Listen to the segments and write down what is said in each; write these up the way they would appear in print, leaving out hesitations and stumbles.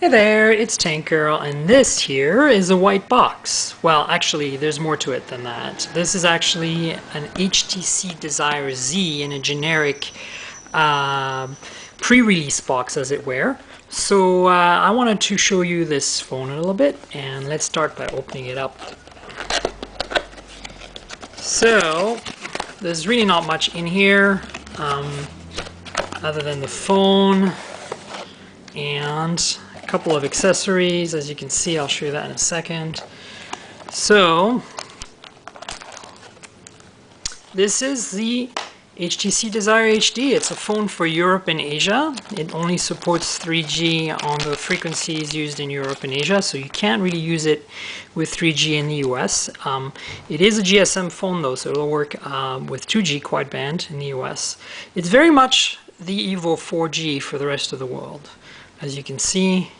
Hey there, it's Tank Girl, and this here is a white box. Well, actually, there's more to it than that. This is actually an HTC Desire Z in a generic pre-release box, as it were. So I wanted to show you this phone a little bit, and let's start by opening it up. So there's really not much in here other than the phone and a couple of accessories. As you can see, I'll show you that in a second. So this is the HTC Desire HD. It's a phone for Europe and Asia. It only supports 3G on the frequencies used in Europe and Asia, so you can't really use it with 3G in the US. It is a GSM phone though, so it'll work with 2G quad-band in the US. It's very much the Evo 4G for the rest of the world. As you can see,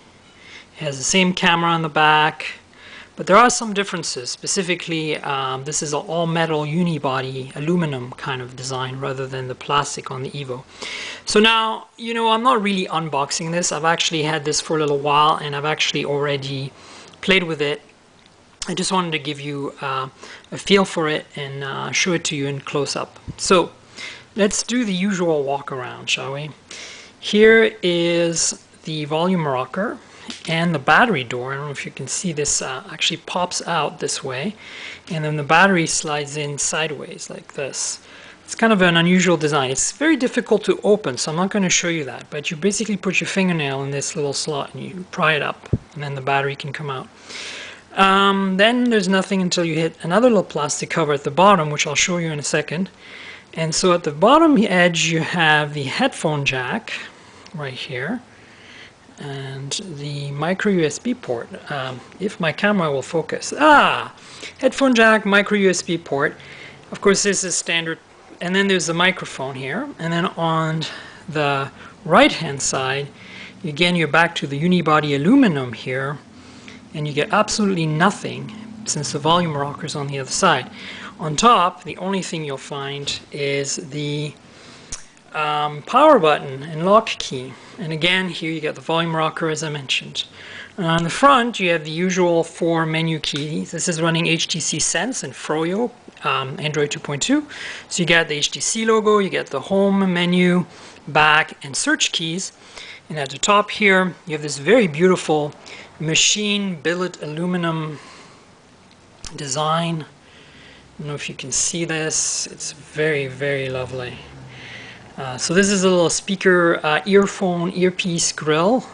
it has the same camera on the back, but there are some differences. Specifically, this is an all-metal unibody aluminum kind of design rather than the plastic on the Evo. So now, you know, I'm not really unboxing this. I've actually had this for a little while, and I've actually already played with it. I just wanted to give you a feel for it and show it to you in close-up. So let's do the usual walk around, shall we? Here is the volume rocker and the battery door. I don't know if you can see this actually pops out this way, and then the battery slides in sideways like this. It's kind of an unusual design. It's very difficult to open, so I'm not going to show you that, but you basically put your fingernail in this little slot and you pry it up, and then the battery can come out. Then there's nothing until you hit another little plastic cover at the bottom, which I'll show you in a second. And so at the bottom edge you have the headphone jack right here, and the micro USB port, if my camera will focus. Headphone jack, micro USB port. Of course, this is standard. And then there's the microphone here. And then on the right hand side, again, you're back to the unibody aluminum here, and you get absolutely nothing since the volume rocker is on the other side. On top, the only thing you'll find is the power button and lock key. And again, here you get the volume rocker, as I mentioned. On the front, you have the usual 4 menu keys. This is running HTC Sense and Froyo, Android 2.2. So you get the HTC logo, you get the home menu, back, and search keys. And at the top here, you have this very beautiful machine billet aluminum design. I don't know if you can see this. It's very, very lovely. So this is a little speaker, earpiece grill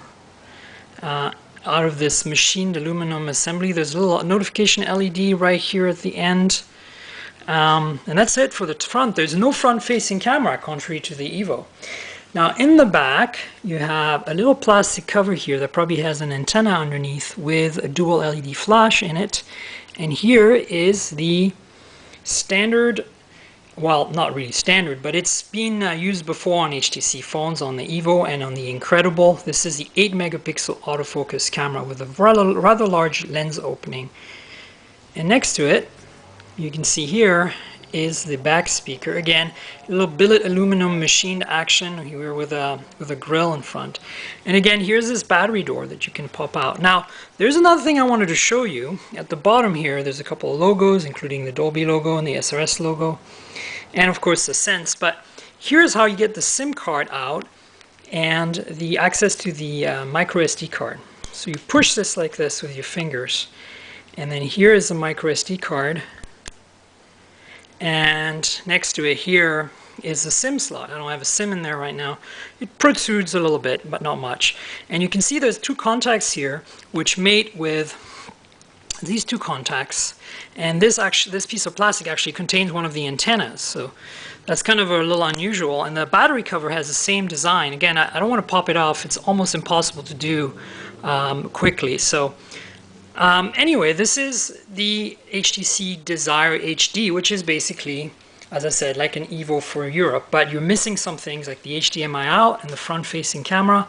out of this machined aluminum assembly. There's a little notification LED right here at the end. And that's it for the front. There's no front-facing camera, contrary to the Evo. Now in the back, you have a little plastic cover here that probably has an antenna underneath with a dual LED flash in it. And here is the standard, well, not really standard, but it's been used before on HTC phones, on the Evo and on the Incredible. This is the 8 megapixel autofocus camera with a rather large lens opening. And next to it, you can see here is the back speaker. Again, a little billet aluminum machined action here with a grill in front. And again, here's this battery door that you can pop out. Now, there's another thing I wanted to show you. At the bottom here, there's a couple of logos, including the Dolby logo and the SRS logo, and of course the Sense. But here's how you get the SIM card out and the access to the micro SD card. So you push this like this with your fingers, and then here is the micro SD card. And next to it here is the SIM slot. I don't have a SIM in there right now. It protrudes a little bit, but not much. And you can see there's 2 contacts here which mate with these 2 contacts. And this piece of plastic actually contains one of the antennas. So that's kind of a little unusual. And the battery cover has the same design. Again, I don't want to pop it off. It's almost impossible to do quickly. So anyway, this is the HTC Desire HD, which is basically, as I said, like an Evo for Europe, but you're missing some things like the HDMI out and the front-facing camera.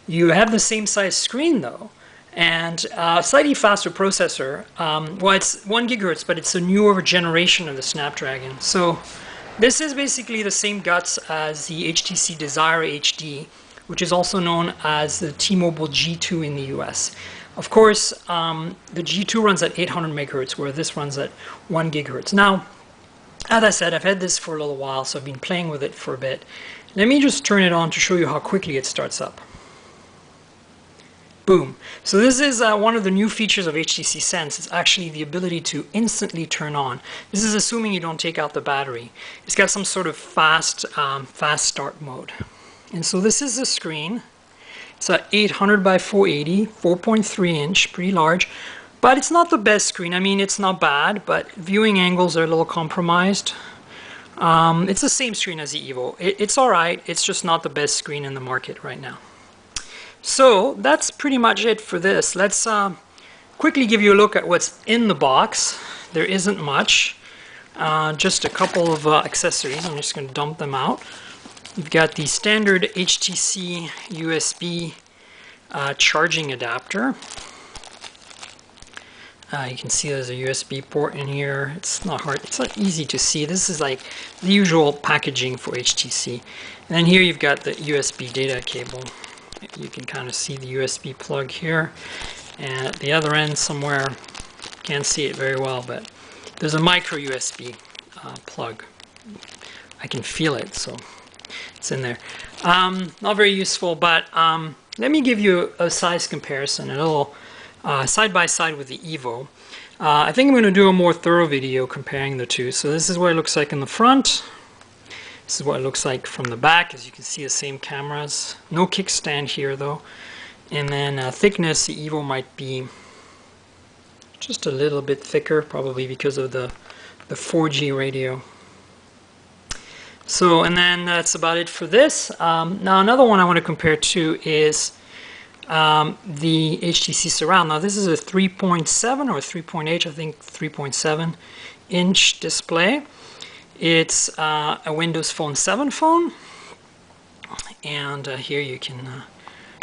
You have the same size screen though, and a slightly faster processor. Well, it's 1 gigahertz, but it's a newer generation of the Snapdragon. So this is basically the same guts as the HTC Desire HD, which is also known as the T-Mobile G2 in the US. Of course, the G2 runs at 800 megahertz, where this runs at 1 gigahertz. Now, as I said, I've had this for a little while, so I've been playing with it for a bit. Let me just turn it on to show you how quickly it starts up. Boom. So this is one of the new features of HTC Sense. It's actually the ability to instantly turn on. This is assuming you don't take out the battery. It's got some sort of fast start mode. And so this is the screen. It's a 800 by 480, 4.3 inch, pretty large. But it's not the best screen. I mean, it's not bad, but viewing angles are a little compromised. It's the same screen as the Evo. It's alright, it's just not the best screen in the market right now. So that's pretty much it for this. Let's quickly give you a look at what's in the box. There isn't much, just a couple of accessories. I'm just going to dump them out. You've got the standard HTC USB charging adapter. You can see there's a USB port in here. It's not hard, it's not easy to see. This is like the usual packaging for HTC. And then here you've got the USB data cable. You can kind of see the USB plug here. And at the other end somewhere, can't see it very well, but there's a micro USB plug. I can feel it, so it's in there. Not very useful, but let me give you a size comparison, a little side by side with the Evo. I think I'm going to do a more thorough video comparing the two. So this is what it looks like in the front. This is what it looks like from the back. As you can see, the same cameras. No kickstand here though. And then thickness, the Evo might be just a little bit thicker, probably because of the 4G radio. So, and then that's about it for this. Now another one I want to compare to is the HTC Surround. Now this is a 3.7 or 3.8, I think 3.7 inch display. It's a Windows Phone 7 phone, and here you can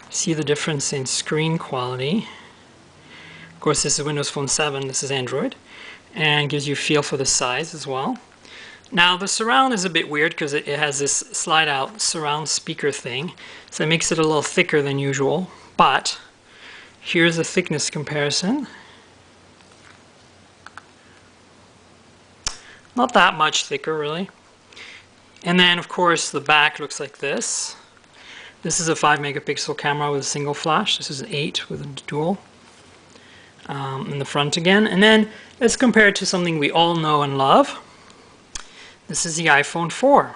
see the difference in screen quality. Of course, this is Windows Phone 7, this is Android, and gives you a feel for the size as well. Now the surround is a bit weird because it has this slide out surround speaker thing, so it makes it a little thicker than usual. But here's a thickness comparison. Not that much thicker really. And then of course the back looks like this. This is a 5 megapixel camera with a single flash. This is an 8 with a dual. In the front again. And then let's compare it to something we all know and love. This is the iPhone 4.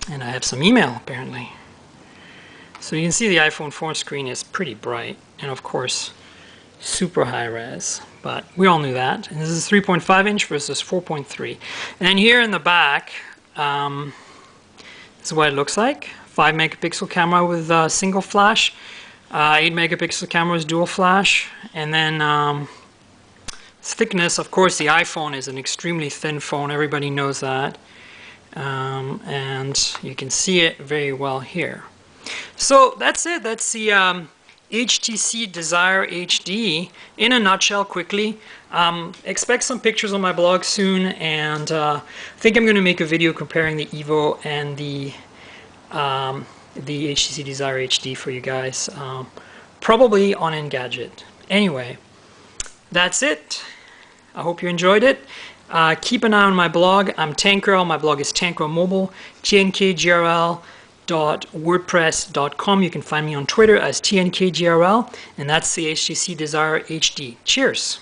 And I have some email apparently. So you can see the iPhone 4 screen is pretty bright, and of course super high res, but we all knew that. And this is 3.5 inch versus 4.3. And then here in the back, this is what it looks like. 5 megapixel camera with single flash, 8 megapixel camera with dual flash, and then thickness, of course the iPhone is an extremely thin phone, everybody knows that. And you can see it very well here. So that's it. That's the HTC Desire HD in a nutshell quickly. Expect some pictures on my blog soon, and I think I'm going to make a video comparing the Evo and the HTC Desire HD for you guys, probably on Engadget. Anyway, that's it. I hope you enjoyed it. Keep an eye on my blog. I'm Tankrel. My blog is Tankrel Mobile, tnkrl.wordpress.com. You can find me on Twitter as tnkgrl, and that's the HTC Desire HD. Cheers!